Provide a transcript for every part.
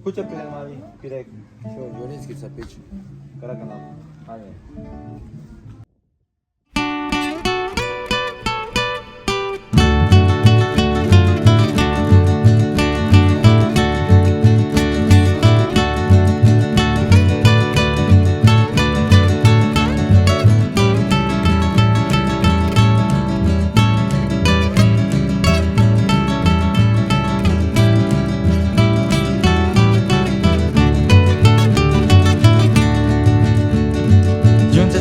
Escucha pide mami, pide. Yo ni siquiera pecho. Caraca no. Vale.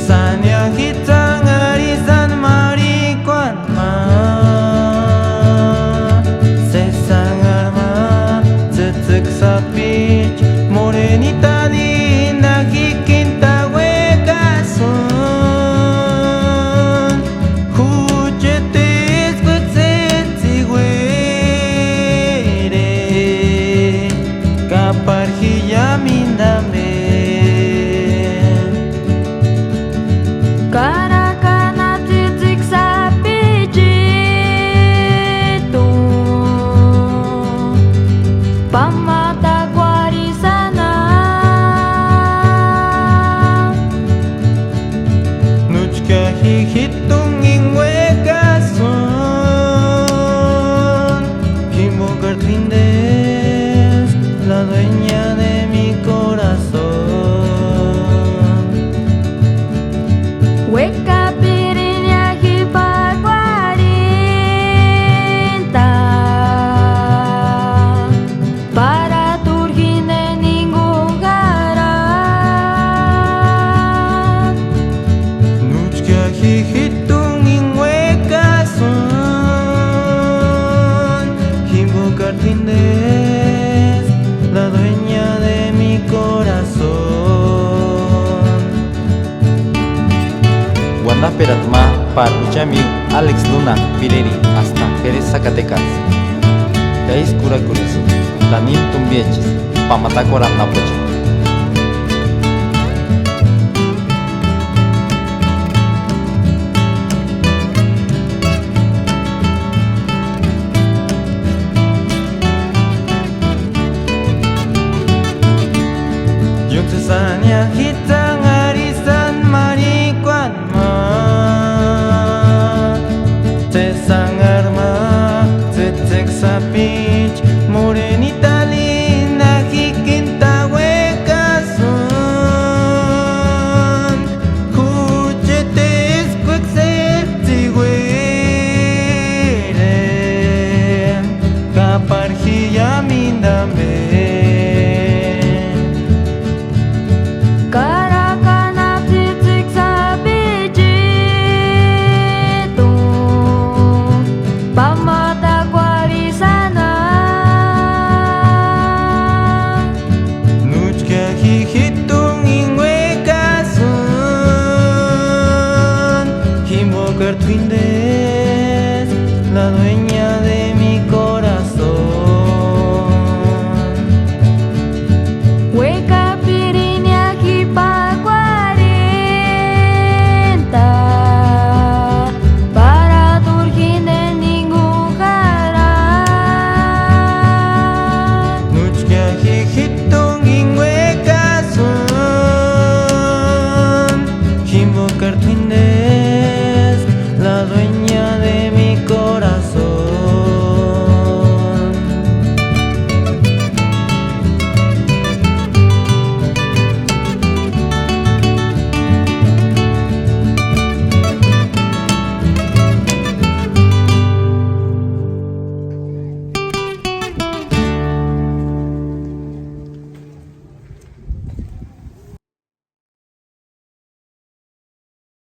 Sanya kita ngarisan marikuan ma Sesangar ma Tzetzek sapich Morenita linda Kikinta huecasun Juchetes Cuetzetzi huere Kaparjilla mindame Karakana titik sapi jitu Pamata guarisana Nuchka hihitung ingüecasun Kimbogar Trindes La dueña de mi corazón Hueca pirinya hipa guarinta Para turgin de ningún gara Nuchka hihitung ingüecasun Kimbogar Trindes La dueña de mi corazón Wanda Peratma para mi amigo Alex Luna Pireri hasta Jerez, Zacatecas. Gais cura curizo, Daniel Tumbiechis, Pamatacoram Napoche. Sanya kita ngarisan marikuan ma Tesangar ma Tzetzek sapich Morenita linda Kikinta huecasun Juchetes Cuetzetzi huere Kaparjilla mindame Karakana titik sapi jitu Pamata guarisana Nuchka hihitung ingüecasun Kimbogar Trindes La dueña